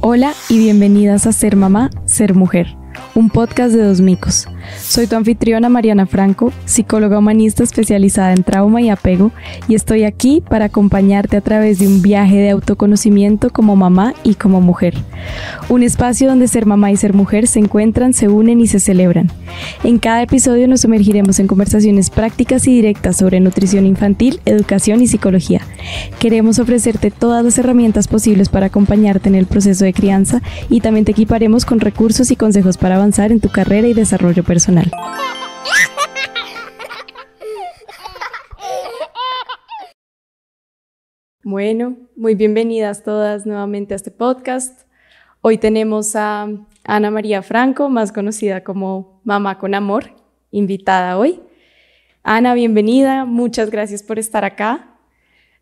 Hola y bienvenidas a Ser Mamá, Ser Mujer, un podcast de dos micos. Soy tu anfitriona Mariana Franco, psicóloga humanista especializada en trauma y apego, y estoy aquí para acompañarte a través de un viaje de autoconocimiento como mamá y como mujer. Un espacio donde ser mamá y ser mujer se encuentran, se unen y se celebran. En cada episodio nos sumergiremos en conversaciones prácticas y directas sobre nutrición infantil, educación y psicología. Queremos ofrecerte todas las herramientas posibles para acompañarte en el proceso de crianza y también te equiparemos con recursos y consejos para avanzar en tu carrera y desarrollo personal. Bueno, muy bienvenidas todas nuevamente a este podcast. Hoy tenemos a Ana María Franco, más conocida como Mamá con Amor, invitada hoy. Ana, bienvenida, muchas gracias por estar acá.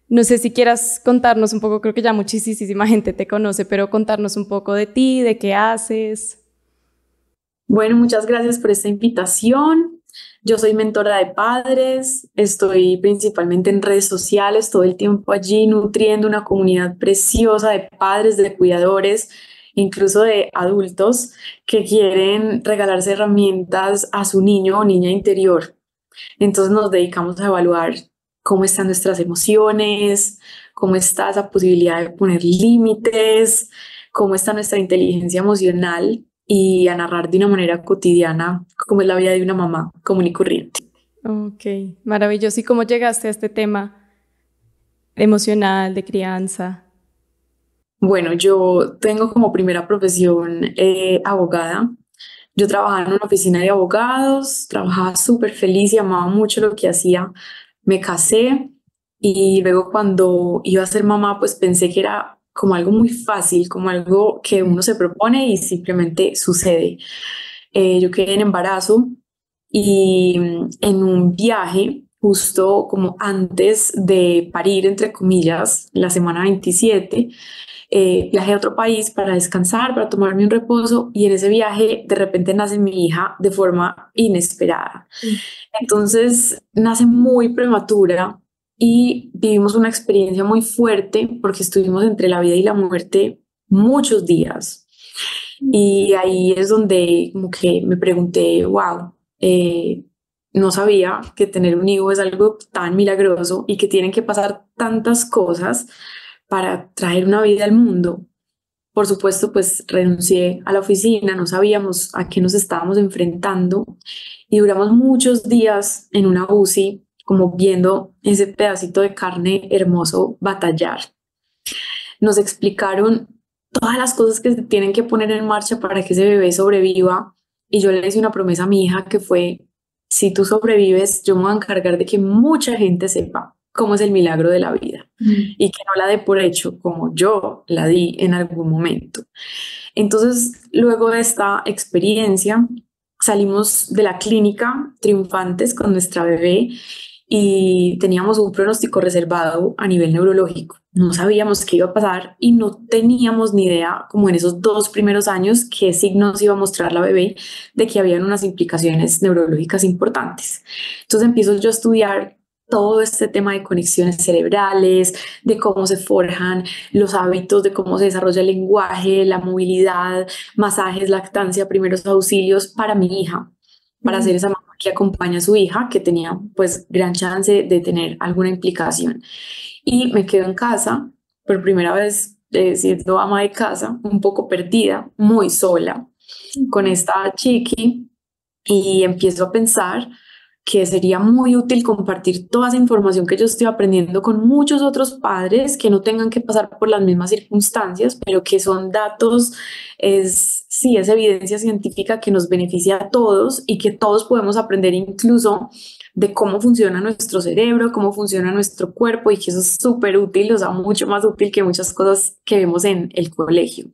No sé si quieras contarnos un poco, creo que ya muchísima gente te conoce, pero contarnos un poco de ti, de qué haces. Bueno, muchas gracias por esta invitación. Yo soy mentora de padres, estoy principalmente en redes sociales, todo el tiempo allí nutriendo una comunidad preciosa de padres, de cuidadores, incluso de adultos que quieren regalarse herramientas a su niño o niña interior. Entonces nos dedicamos a evaluar cómo están nuestras emociones, cómo está esa posibilidad de poner límites, cómo está nuestra inteligencia emocional y a narrar de una manera cotidiana cómo es la vida de una mamá común y corriente. Ok, maravilloso. ¿Y cómo llegaste a este tema emocional, de crianza? Bueno, yo tengo como primera profesión abogada. Yo trabajaba en una oficina de abogados, trabajaba súper feliz y amaba mucho lo que hacía. Me casé y luego cuando iba a ser mamá, pues pensé que era como algo muy fácil, como algo que uno se propone y simplemente sucede. Yo quedé en embarazo y en un viaje, justo como antes de parir, entre comillas, la semana 27, viajé a otro país para descansar, para tomarme un reposo y en ese viaje de repente nace mi hija de forma inesperada. Entonces nace muy prematura y vivimos una experiencia muy fuerte porque estuvimos entre la vida y la muerte muchos días. Y ahí es donde como que me pregunté, wow, no sabía que tener un hijo es algo tan milagroso y que tienen que pasar tantas cosas para traer una vida al mundo. Por supuesto, pues renuncié a la oficina, no sabíamos a qué nos estábamos enfrentando y duramos muchos días en una UCI como viendo ese pedacito de carne hermoso batallar. Nos explicaron todas las cosas que se tienen que poner en marcha para que ese bebé sobreviva y yo le hice una promesa a mi hija que fue, si tú sobrevives, yo me voy a encargar de que mucha gente sepa cómo es el milagro de la vida y que no la dé por hecho como yo la di en algún momento. Entonces, luego de esta experiencia, salimos de la clínica triunfantes con nuestra bebé y teníamos un pronóstico reservado a nivel neurológico. No sabíamos qué iba a pasar y no teníamos ni idea, como en esos 2 primeros años, qué signos iba a mostrar la bebé de que habían unas implicaciones neurológicas importantes. Entonces empiezo yo a estudiar todo este tema de conexiones cerebrales, de cómo se forjan los hábitos, de cómo se desarrolla el lenguaje, la movilidad, masajes, lactancia, primeros auxilios para mi hija, para ser esa mamá que acompaña a su hija que tenía pues gran chance de tener alguna implicación. Y me quedo en casa por primera vez siendo ama de casa, un poco perdida, muy sola, con esta chiqui y empiezo a pensar que sería muy útil compartir toda esa información que yo estoy aprendiendo con muchos otros padres que no tengan que pasar por las mismas circunstancias, pero que son datos, sí, es evidencia científica que nos beneficia a todos y que todos podemos aprender incluso de cómo funciona nuestro cerebro, cómo funciona nuestro cuerpo y que eso es súper útil, o sea, mucho más útil que muchas cosas que vemos en el colegio.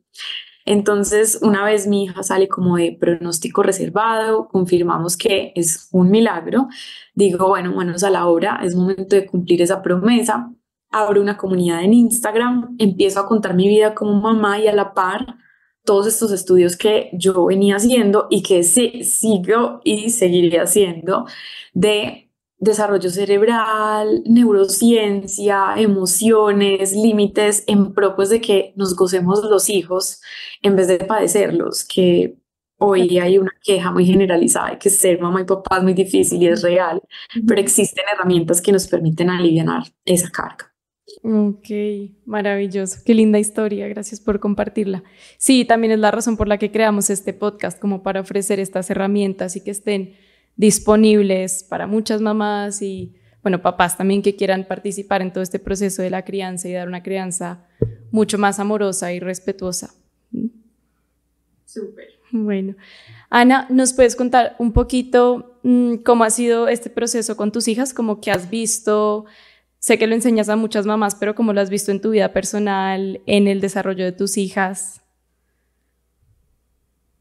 Entonces, una vez mi hija sale como de pronóstico reservado, confirmamos que es un milagro, digo, bueno, manos a la obra, es momento de cumplir esa promesa, abro una comunidad en Instagram, empiezo a contar mi vida como mamá y a la par todos estos estudios que yo venía haciendo y que sigo y seguiré haciendo de desarrollo cerebral, neurociencia, emociones, límites, en pro pues, de que nos gocemos los hijos en vez de padecerlos, que hoy hay una queja muy generalizada de que ser mamá y papá es muy difícil y es real, pero existen herramientas que nos permiten aliviar esa carga. Ok, maravilloso, qué linda historia, gracias por compartirla. Sí, también es la razón por la que creamos este podcast, como para ofrecer estas herramientas y que estén disponibles para muchas mamás y, bueno, papás también que quieran participar en todo este proceso de la crianza y dar una crianza mucho más amorosa y respetuosa. Súper. Bueno, Ana, ¿nos puedes contar un poquito cómo ha sido este proceso con tus hijas? Como que has visto, sé que lo enseñas a muchas mamás, pero ¿cómo lo has visto en tu vida personal, en el desarrollo de tus hijas?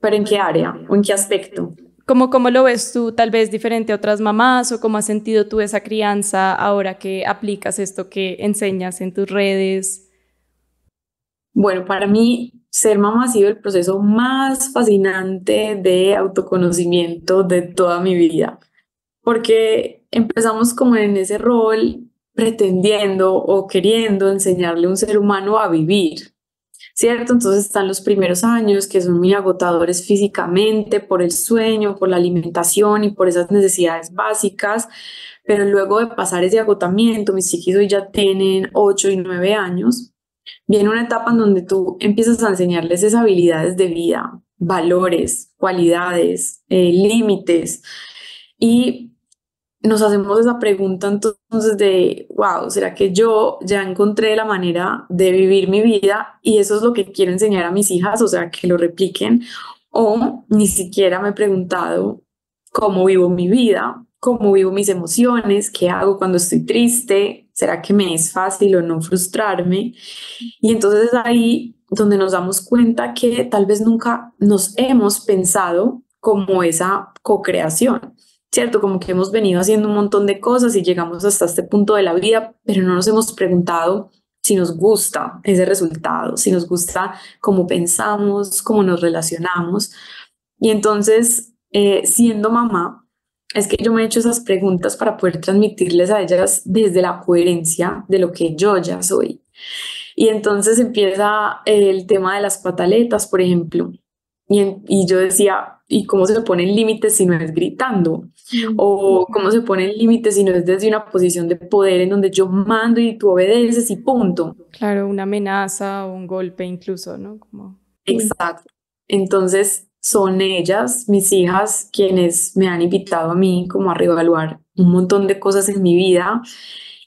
¿Pero en qué área o en qué aspecto? ¿Cómo lo ves tú, tal vez diferente a otras mamás, o cómo has sentido tú esa crianza ahora que aplicas esto que enseñas en tus redes? Bueno, para mí ser mamá ha sido el proceso más fascinante de autoconocimiento de toda mi vida, porque empezamos como en ese rol pretendiendo o queriendo enseñarle a un ser humano a vivir, ¿cierto? Entonces están los primeros años que son muy agotadores físicamente por el sueño, por la alimentación y por esas necesidades básicas, pero luego de pasar ese agotamiento, mis chiquis hoy ya tienen 8 y 9 años, viene una etapa en donde tú empiezas a enseñarles esas habilidades de vida, valores, cualidades, límites, y nos hacemos esa pregunta entonces de, wow, ¿será que yo ya encontré la manera de vivir mi vida y eso es lo que quiero enseñar a mis hijas? O sea, que lo repliquen. O ni siquiera me he preguntado cómo vivo mi vida, cómo vivo mis emociones, qué hago cuando estoy triste, ¿será que me es fácil o no frustrarme? Y entonces es ahí donde nos damos cuenta que tal vez nunca nos hemos pensado como esa co-creación, ¿cierto? Como que hemos venido haciendo un montón de cosas y llegamos hasta este punto de la vida, pero no nos hemos preguntado si nos gusta ese resultado, si nos gusta cómo pensamos, cómo nos relacionamos. Y entonces, siendo mamá, es que yo me he hecho esas preguntas para poder transmitirles a ellas desde la coherencia de lo que yo ya soy. Y entonces empieza el tema de las pataletas, por ejemplo. Y yo decía, ¿y cómo se ponen límites si no es gritando? ¿O cómo se ponen límites si no es desde una posición de poder en donde yo mando y tú obedeces y punto? Claro, una amenaza o un golpe incluso, ¿no? Exacto. Entonces son ellas, mis hijas, quienes me han invitado a mí como a reevaluar un montón de cosas en mi vida.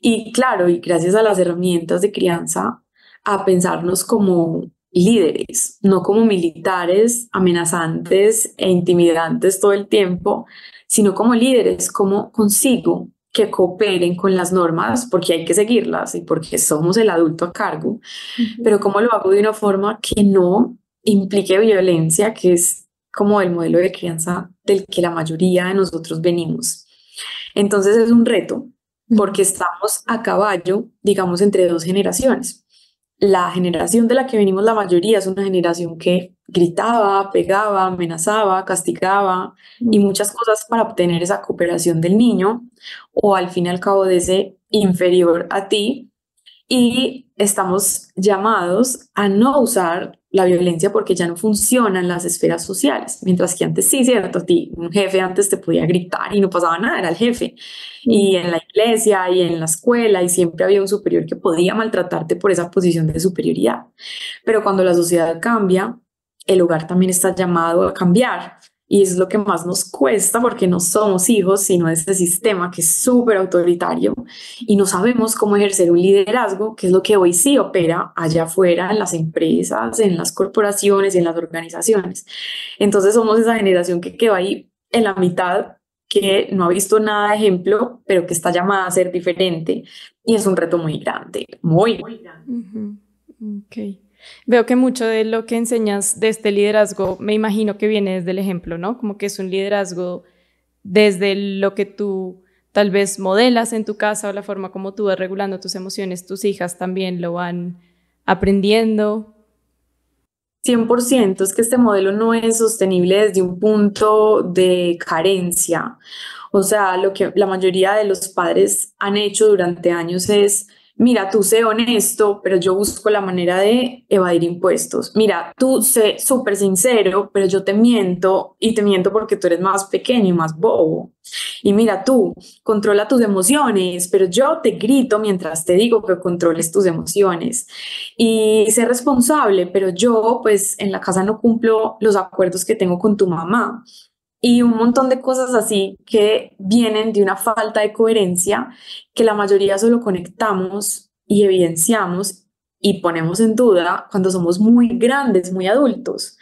Y claro, y gracias a las herramientas de crianza, a pensarnos como líderes, no como militares amenazantes e intimidantes todo el tiempo, sino como líderes, como consigo que cooperen con las normas porque hay que seguirlas y porque somos el adulto a cargo, pero cómo lo hago de una forma que no implique violencia, que es como el modelo de crianza del que la mayoría de nosotros venimos. Entonces es un reto porque estamos a caballo, digamos, entre dos generaciones. La generación de la que venimos la mayoría es una generación que gritaba, pegaba, amenazaba, castigaba y muchas cosas para obtener esa cooperación del niño o al fin y al cabo de ese inferior a ti. Y estamos llamados a no usar la violencia porque ya no funciona en las esferas sociales, mientras que antes sí, cierto, a ti un jefe antes te podía gritar y no pasaba nada, era el jefe, y en la iglesia y en la escuela y siempre había un superior que podía maltratarte por esa posición de superioridad, pero cuando la sociedad cambia, el hogar también está llamado a cambiar. Y es lo que más nos cuesta porque no somos hijos, sino de este sistema que es súper autoritario y no sabemos cómo ejercer un liderazgo, que es lo que hoy sí opera allá afuera en las empresas, en las corporaciones y en las organizaciones. Entonces somos esa generación que quedó ahí en la mitad, que no ha visto nada de ejemplo, pero que está llamada a ser diferente. Y es un reto muy grande, muy grande. Ok. Veo que mucho de lo que enseñas de este liderazgo, me imagino que viene desde el ejemplo, ¿no? Como que es un liderazgo desde lo que tú tal vez modelas en tu casa o la forma como tú vas regulando tus emociones, tus hijas también lo van aprendiendo. 100%, es que este modelo no es sostenible desde un punto de carencia. O sea, lo que la mayoría de los padres han hecho durante años es, mira, tú sé honesto, pero yo busco la manera de evadir impuestos. Mira, tú sé súper sincero, pero yo te miento y te miento porque tú eres más pequeño y más bobo. Y mira, tú controla tus emociones, pero yo te grito mientras te digo que controles tus emociones. Y ser responsable, pero yo pues en la casa no cumplo los acuerdos que tengo con tu mamá. Y un montón de cosas así que vienen de una falta de coherencia que la mayoría solo conectamos y evidenciamos y ponemos en duda cuando somos muy grandes, muy adultos.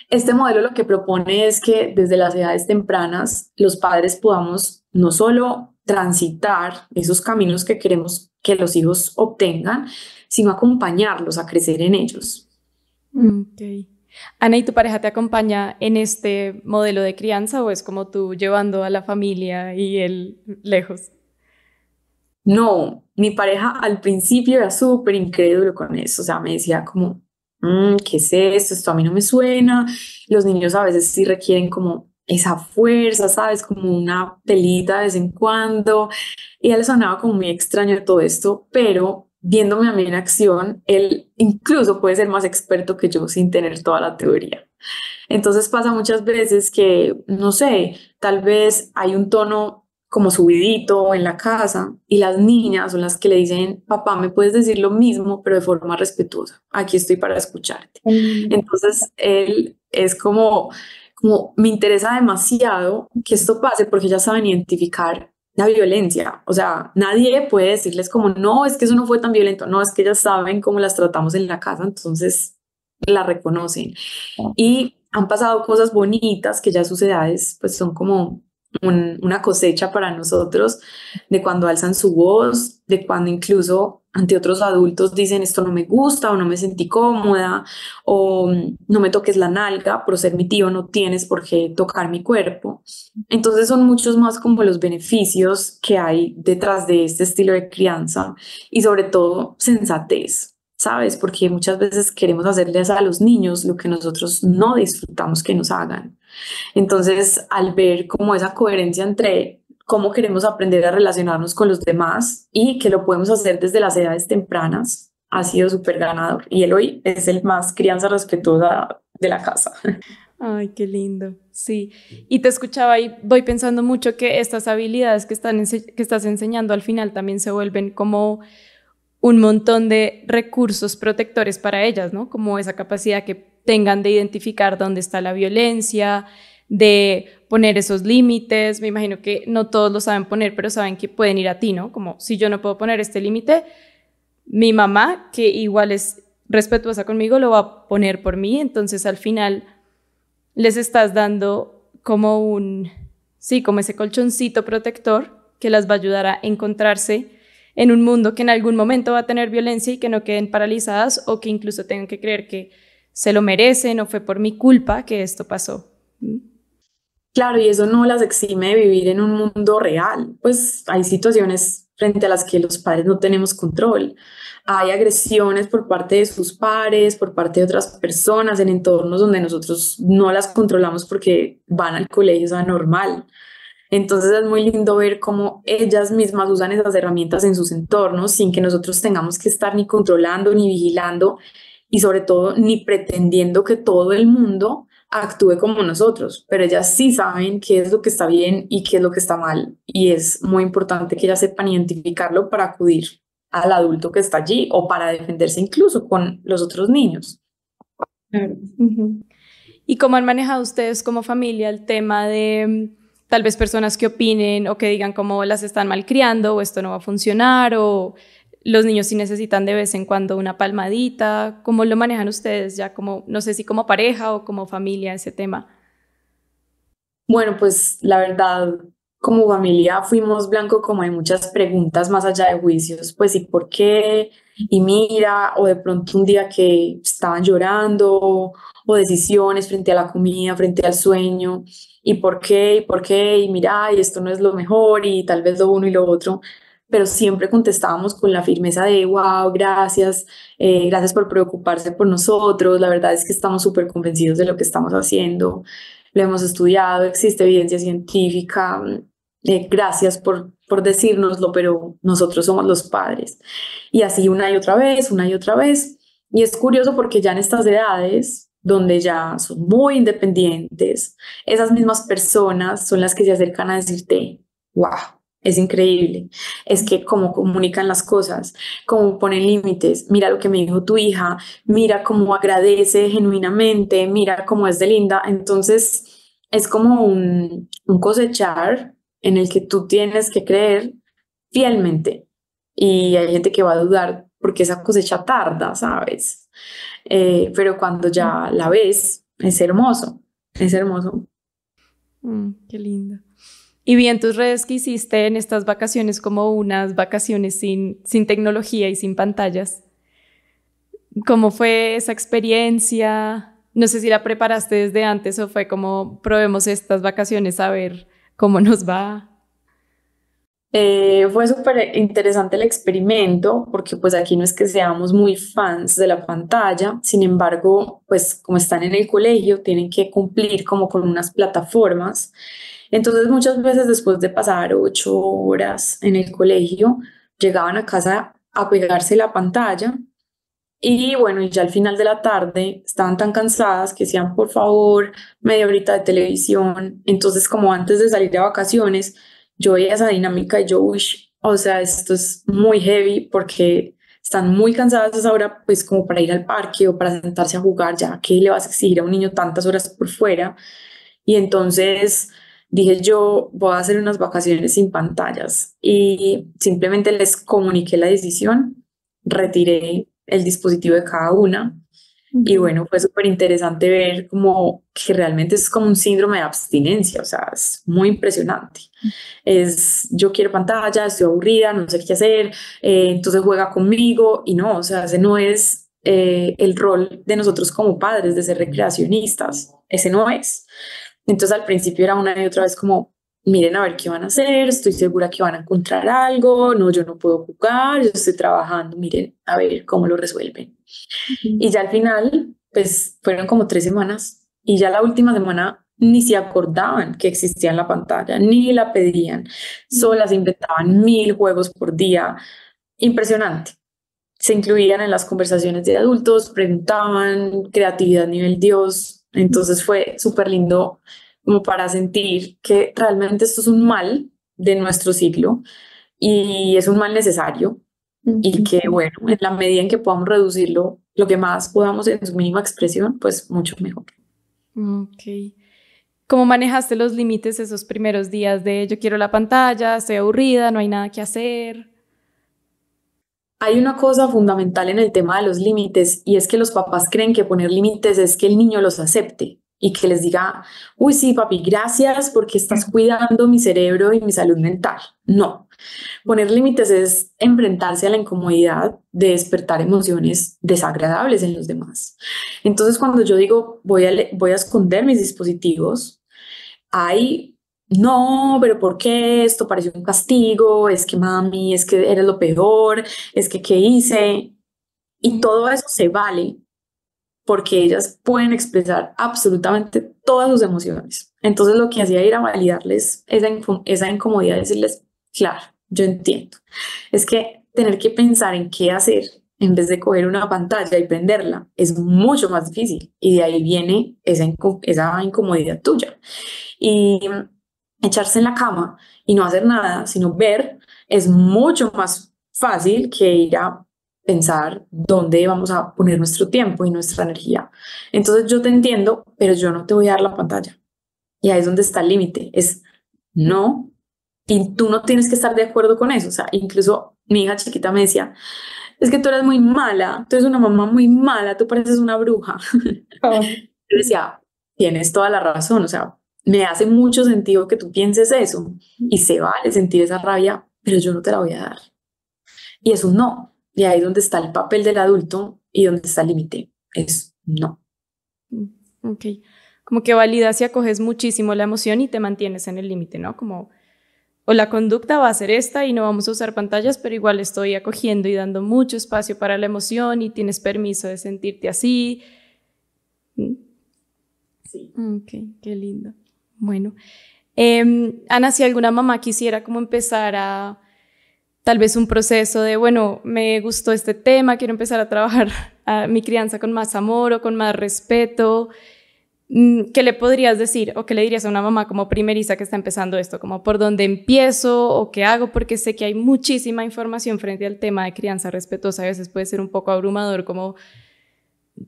Este modelo lo que propone es que desde las edades tempranas los padres podamos no solo transitar esos caminos que queremos que los hijos obtengan, sino acompañarlos a crecer en ellos. Ok. Ana, ¿y tu pareja te acompaña en este modelo de crianza o es como tú llevando a la familia y él lejos? No, mi pareja al principio era súper incrédulo con eso, o sea, me decía como, ¿qué es esto? Esto a mí no me suena. Los niños a veces sí requieren como esa fuerza, ¿sabes? Como una pelita de vez en cuando. Y a él le sonaba como muy extraño todo esto, pero viéndome a mí en acción, él incluso puede ser más experto que yo sin tener toda la teoría. Entonces pasa muchas veces que, no sé, tal vez hay un tono como subidito en la casa y las niñas son las que le dicen, papá, ¿me puedes decir lo mismo, pero de forma respetuosa? Aquí estoy para escucharte. Mm. Entonces él es como me interesa demasiado que esto pase porque ya saben identificar la violencia. O sea, nadie puede decirles como, no, es que eso no fue tan violento. No, es que ellas saben cómo las tratamos en la casa, entonces la reconocen. Y han pasado cosas bonitas que ya sus edades pues son como una cosecha para nosotros, de cuando alzan su voz, de cuando incluso ante otros adultos dicen esto no me gusta o no me sentí cómoda o no me toques la nalga, por ser mi tío no tienes por qué tocar mi cuerpo. Entonces son muchos más como los beneficios que hay detrás de este estilo de crianza y sobre todo sensatez. ¿Sabes? Porque muchas veces queremos hacerles a los niños lo que nosotros no disfrutamos que nos hagan. Entonces, al ver como esa coherencia entre cómo queremos aprender a relacionarnos con los demás y que lo podemos hacer desde las edades tempranas, ha sido súper ganador. Y él hoy es el más crianza respetuosa de la casa. Ay, qué lindo. Sí. Y te escuchaba y voy pensando mucho que estas habilidades que estás enseñando al final también se vuelven como un montón de recursos protectores para ellas, ¿no? Como esa capacidad que tengan de identificar dónde está la violencia, de poner esos límites. Me imagino que no todos lo saben poner, pero saben que pueden ir a ti, ¿no? Como si yo no puedo poner este límite, mi mamá, que igual es respetuosa conmigo, lo va a poner por mí. Entonces al final les estás dando como sí, como ese colchoncito protector que las va a ayudar a encontrarse en un mundo que en algún momento va a tener violencia y que no queden paralizadas o que incluso tengan que creer que se lo merecen o fue por mi culpa que esto pasó. Claro, y eso no las exime de vivir en un mundo real, pues hay situaciones frente a las que los padres no tenemos control. Hay agresiones por parte de sus pares, por parte de otras personas en entornos donde nosotros no las controlamos porque van al colegio, es normal. Entonces es muy lindo ver cómo ellas mismas usan esas herramientas en sus entornos sin que nosotros tengamos que estar ni controlando ni vigilando y sobre todo ni pretendiendo que todo el mundo actúe como nosotros, pero ellas sí saben qué es lo que está bien y qué es lo que está mal y es muy importante que ellas sepan identificarlo para acudir al adulto que está allí o para defenderse incluso con los otros niños. Claro. Uh-huh. ¿Y cómo han manejado ustedes como familia el tema de tal vez personas que opinen o que digan cómo las están malcriando o esto no va a funcionar o los niños sí necesitan de vez en cuando una palmadita? ¿Cómo lo manejan ustedes ya como, no sé si como pareja o como familia ese tema? Bueno, pues la verdad, como familia fuimos blanco como hay muchas preguntas más allá de juicios, pues y por qué, y mira, o de pronto un día que estaban llorando, o decisiones frente a la comida, frente al sueño, y por qué, y mira, y esto no es lo mejor, y tal vez lo uno y lo otro. pero siempre contestábamos con la firmeza de, wow, gracias, gracias por preocuparse por nosotros, la verdad es que estamos súper convencidos de lo que estamos haciendo, lo hemos estudiado, existe evidencia científica, gracias por decírnoslo, pero nosotros somos los padres. Y así una y otra vez, una y otra vez. Y es curioso porque ya en estas edades, donde ya son muy independientes, esas mismas personas son las que se acercan a decirte, wow, es increíble, es que cómo comunican las cosas, cómo ponen límites, mira lo que me dijo tu hija, mira cómo agradece genuinamente, mira cómo es de linda. Entonces es como un cosechar en el que tú tienes que creer fielmente y hay gente que va a dudar porque esa cosecha tarda, ¿sabes? Pero cuando ya la ves, es hermoso, es hermoso. Qué lindo. Y vi en tus redes que hiciste en estas vacaciones como unas vacaciones sin tecnología y sin pantallas. ¿Cómo fue esa experiencia? No sé si la preparaste desde antes o fue como probemos estas vacaciones a ver cómo nos va. Fue súper interesante el experimento porque pues aquí no es que seamos muy fans de la pantalla, sin embargo, pues como están en el colegio, tienen que cumplir como con unas plataformas. Entonces muchas veces después de pasar 8 horas en el colegio, llegaban a casa a pegarse la pantalla y bueno, y ya al final de la tarde estaban tan cansadas que decían, por favor, media horita de televisión. Entonces, como antes de salir de vacaciones, yo veía esa dinámica y yo, uy, o sea, esto es muy heavy porque están muy cansadas a esa hora, pues como para ir al parque o para sentarse a jugar, ya que le vas a exigir a un niño tantas horas por fuera. Y entonces dije yo, voy a hacer unas vacaciones sin pantallas y simplemente les comuniqué la decisión, retiré el dispositivo de cada una. Y bueno, fue súper interesante ver como que realmente es como un síndrome de abstinencia, o sea, es muy impresionante. Es, yo quiero pantalla, estoy aburrida, no sé qué hacer, entonces juega conmigo y no, o sea, ese no es el rol de nosotros como padres, de ser recreacionistas, ese no es. Entonces al principio era una y otra vez como, miren a ver qué van a hacer, estoy segura que van a encontrar algo, no, yo no puedo jugar, yo estoy trabajando, miren a ver cómo lo resuelven. Y ya al final, pues fueron como 3 semanas y ya la última semana ni se acordaban que existía en la pantalla, ni la pedían, solas inventaban 1000 juegos por día, impresionante. Se incluían en las conversaciones de adultos, preguntaban, creatividad nivel Dios, entonces fue súper lindo como para sentir que realmente esto es un mal de nuestro siglo y es un mal necesario y que bueno, en la medida en que podamos reducirlo, lo que más podamos en su mínima expresión, pues mucho mejor. Ok. ¿Cómo manejaste los límites esos primeros días de yo quiero la pantalla, estoy aburrida, no hay nada que hacer? Hay una cosa fundamental en el tema de los límites y es que los papás creen que poner límites es que el niño los acepte y que les diga, uy, sí, papi, gracias porque estás cuidando mi cerebro y mi salud mental. No, poner límites es enfrentarse a la incomodidad de despertar emociones desagradables en los demás. Entonces, cuando yo digo voy a esconder mis dispositivos, hay, no, pero ¿por qué? Esto pareció un castigo, es que mami, es que eres lo peor, es que ¿qué hice? Y todo eso se vale porque ellas pueden expresar absolutamente todas sus emociones. Entonces lo que hacía era validarles esa incomodidad, decirles, claro, yo entiendo. Es que tener que pensar en qué hacer en vez de coger una pantalla y prenderla es mucho más difícil y de ahí viene esa incomodidad tuya. Y echarse en la cama y no hacer nada, sino ver, es mucho más fácil que ir a pensar dónde vamos a poner nuestro tiempo y nuestra energía. Entonces yo te entiendo, pero yo no te voy a dar la pantalla. Y ahí es donde está el límite, es no, y tú no tienes que estar de acuerdo con eso. O sea, incluso mi hija chiquita me decía, es que tú eres muy mala, tú eres una mamá muy mala, tú pareces una bruja. Oh. Yo decía, tienes toda la razón, o sea, me hace mucho sentido que tú pienses eso y se vale sentir esa rabia, pero yo no te la voy a dar. Y es un no. Y ahí es donde está el papel del adulto y donde está el límite. Es no. Ok. Como que validas y acoges muchísimo la emoción y te mantienes en el límite, ¿no? Como o la conducta va a ser esta y no vamos a usar pantallas, pero igual estoy acogiendo y dando mucho espacio para la emoción y tienes permiso de sentirte así. Sí. Ok, qué lindo. Bueno, Ana, si alguna mamá quisiera como empezar a tal vez un proceso de, bueno, me gustó este tema, quiero empezar a trabajar a mi crianza con más amor o con más respeto, ¿qué le podrías decir o qué le dirías a una mamá como primeriza que está empezando esto? Como por dónde empiezo o qué hago, porque sé que hay muchísima información frente al tema de crianza respetuosa. A veces puede ser un poco abrumador como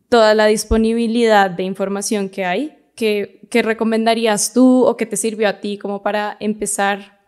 toda la disponibilidad de información que hay. ¿Qué recomendarías tú o qué te sirvió a ti como para empezar?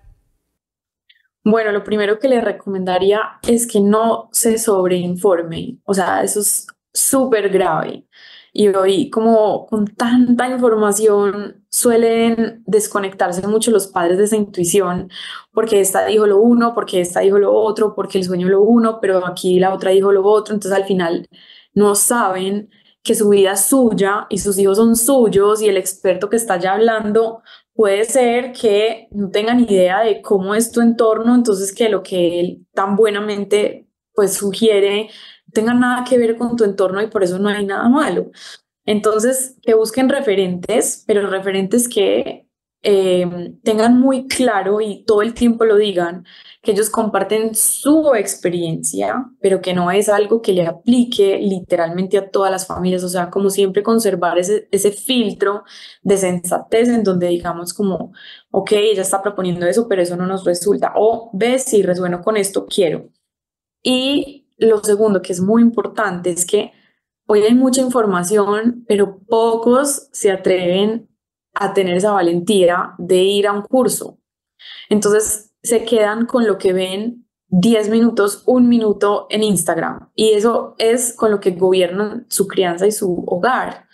Bueno, lo primero que le recomendaría es que no se sobreinforme, o sea, eso es súper grave. Y hoy, como con tanta información, suelen desconectarse mucho los padres de esa intuición, porque esta dijo lo uno, porque esta dijo lo otro, porque el sueño lo uno, pero aquí la otra dijo lo otro, entonces al final no saben que su vida es suya y sus hijos son suyos y el experto que está ya hablando puede ser que no tengan idea de cómo es tu entorno, entonces que lo que él tan buenamente pues sugiere no tenga nada que ver con tu entorno y por eso no hay nada malo. Entonces, que busquen referentes, pero referentes que tengan muy claro y todo el tiempo lo digan, que ellos comparten su experiencia, pero que no es algo que le aplique literalmente a todas las familias, o sea, como siempre conservar ese filtro de sensatez en donde digamos como, ok, ella está proponiendo eso, pero eso no nos resulta, o ves, si resueno con esto, quiero. Y lo segundo, que es muy importante, es que hoy hay mucha información, pero pocos se atreven a tener esa valentía de ir a un curso. Entonces se quedan con lo que ven 10 minutos, un minuto en Instagram. Y eso es con lo que gobiernan su crianza y su hogar.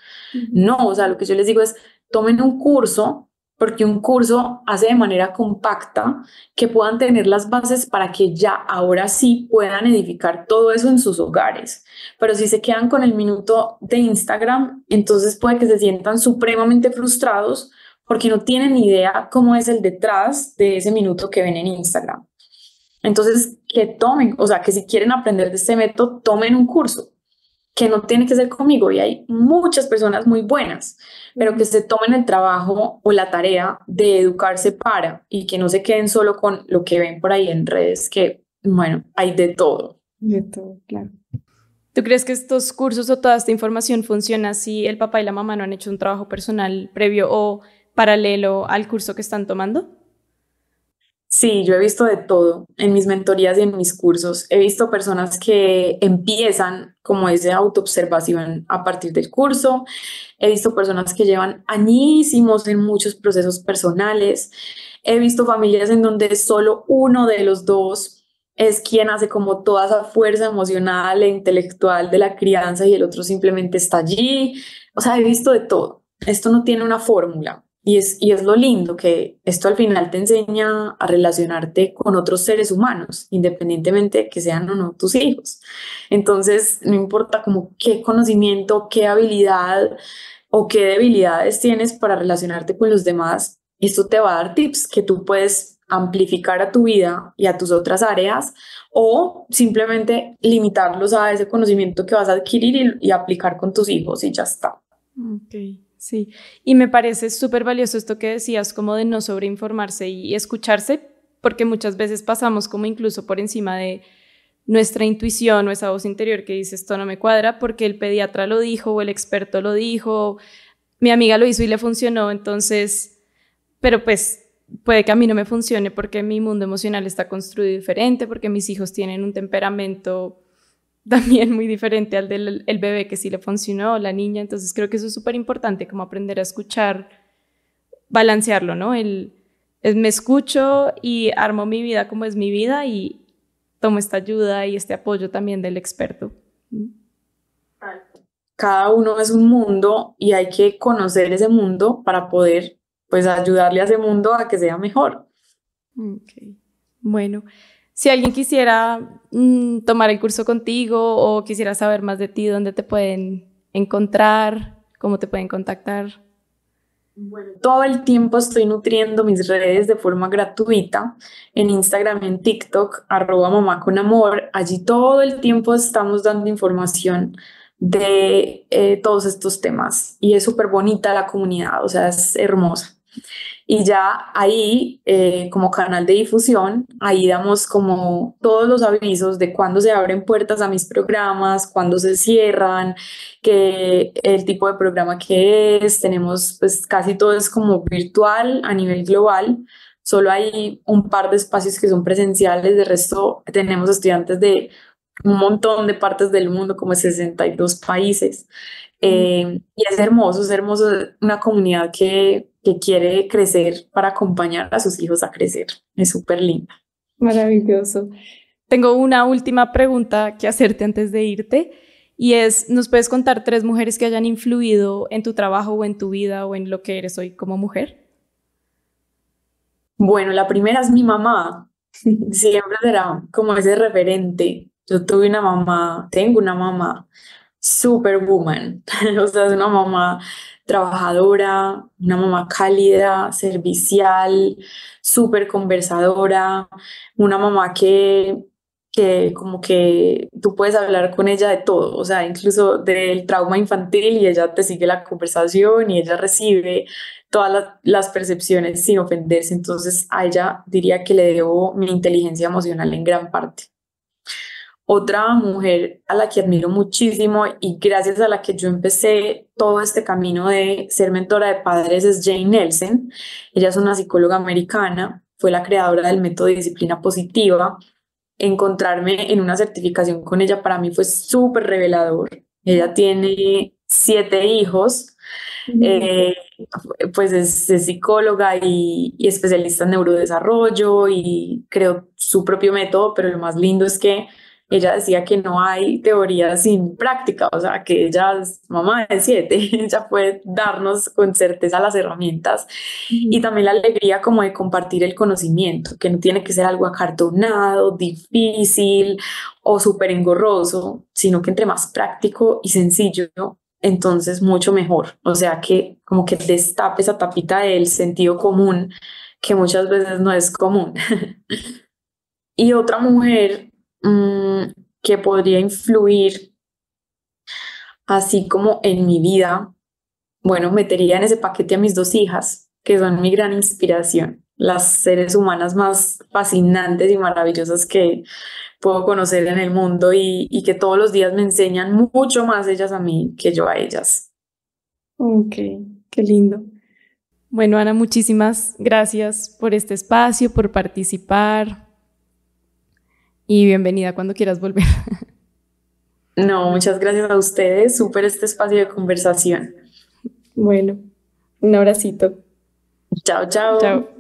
No, o sea, lo que yo les digo es, tomen un curso, porque un curso hace de manera compacta que puedan tener las bases para que ya ahora sí puedan edificar todo eso en sus hogares. Pero si se quedan con el minuto de Instagram, entonces puede que se sientan supremamente frustrados porque no tienen ni idea cómo es el detrás de ese minuto que ven en Instagram. Entonces, que tomen, o sea, que si quieren aprender de este método, tomen un curso que no tiene que ser conmigo y hay muchas personas muy buenas, pero que se tomen el trabajo o la tarea de educarse para y que no se queden solo con lo que ven por ahí en redes, que bueno, hay de todo. De todo, claro. ¿Tú crees que estos cursos o toda esta información funciona si el papá y la mamá no han hecho un trabajo personal previo o paralelo al curso que están tomando? Sí, yo he visto de todo en mis mentorías y en mis cursos. He visto personas que empiezan como esa autoobservación a partir del curso. He visto personas que llevan añísimos en muchos procesos personales. He visto familias en donde solo uno de los dos es quien hace como toda esa fuerza emocional e intelectual de la crianza y el otro simplemente está allí. O sea, he visto de todo. Esto no tiene una fórmula. Y es lo lindo que esto al final te enseña a relacionarte con otros seres humanos, independientemente de que sean o no tus hijos. Entonces, no importa como qué conocimiento, qué habilidad o qué debilidades tienes para relacionarte con los demás, esto te va a dar tips que tú puedes amplificar a tu vida y a tus otras áreas o simplemente limitarlos a ese conocimiento que vas a adquirir y aplicar con tus hijos y ya está. Ok. Sí, y me parece súper valioso esto que decías, como de no sobreinformarse y escucharse, porque muchas veces pasamos como incluso por encima de nuestra intuición o esa voz interior que dice esto no me cuadra porque el pediatra lo dijo o el experto lo dijo, mi amiga lo hizo y le funcionó, entonces, pero pues puede que a mí no me funcione porque mi mundo emocional está construido diferente, porque mis hijos tienen un temperamento también muy diferente al del el bebé que sí le funcionó, la niña, entonces creo que eso es súper importante, como aprender a escuchar, balancearlo, ¿no? Me escucho y armo mi vida como es mi vida y tomo esta ayuda y este apoyo también del experto. Cada uno es un mundo y hay que conocer ese mundo para poder pues ayudarle a ese mundo a que sea mejor. Okay. Bueno, si alguien quisiera tomar el curso contigo o quisiera saber más de ti, ¿dónde te pueden encontrar? ¿Cómo te pueden contactar? Bueno, todo el tiempo estoy nutriendo mis redes de forma gratuita en Instagram y en TikTok, @mamá con amor. Allí todo el tiempo estamos dando información de todos estos temas y es súper bonita la comunidad, o sea, es hermosa. Y ya ahí, como canal de difusión, ahí damos como todos los avisos de cuándo se abren puertas a mis programas, cuándo se cierran, que el tipo de programa que es. Tenemos, pues casi todo es como virtual a nivel global. Solo hay un par de espacios que son presenciales, de resto tenemos estudiantes de un montón de partes del mundo, como 62 países. Y es hermoso una comunidad que quiere crecer para acompañar a sus hijos a crecer. Es súper linda. Maravilloso. Tengo una última pregunta que hacerte antes de irte y es, ¿nos puedes contar 3 mujeres que hayan influido en tu trabajo o en tu vida o en lo que eres hoy como mujer? Bueno, la primera es mi mamá. Siempre será como ese referente. Yo tuve una mamá, tengo una mamá superwoman, o sea, es una mamá trabajadora, una mamá cálida, servicial, súper conversadora, una mamá que como que tú puedes hablar con ella de todo, o sea, incluso del trauma infantil y ella te sigue la conversación y ella recibe todas las percepciones sin ofenderse. Entonces a ella diría que le debo mi inteligencia emocional en gran parte. Otra mujer a la que admiro muchísimo y gracias a la que yo empecé todo este camino de ser mentora de padres es Jane Nelson. Ella es una psicóloga americana, fue la creadora del método de disciplina positiva. Encontrarme en una certificación con ella para mí fue súper revelador. Ella tiene 7 hijos, eh, pues es psicóloga y especialista en neurodesarrollo y creó su propio método, pero lo más lindo es que ella decía que no hay teoría sin práctica, o sea, que ella es mamá de 7, ella puede darnos con certeza las herramientas y también la alegría como de compartir el conocimiento, que no tiene que ser algo acartonado, difícil o súper engorroso, sino que entre más práctico y sencillo, entonces mucho mejor. O sea, que como que destape esa tapita del sentido común, que muchas veces no es común. Y otra mujer que podría influir así como en mi vida, bueno, metería en ese paquete a mis 2 hijas, que son mi gran inspiración, las seres humanas más fascinantes y maravillosas que puedo conocer en el mundo y que todos los días me enseñan mucho más ellas a mí que yo a ellas. Ok, qué lindo. Bueno, Ana, muchísimas gracias por este espacio, por participar y bienvenida cuando quieras volver. No, muchas gracias a ustedes, súper este espacio de conversación. Bueno, un abracito. Chao, chao. Chao.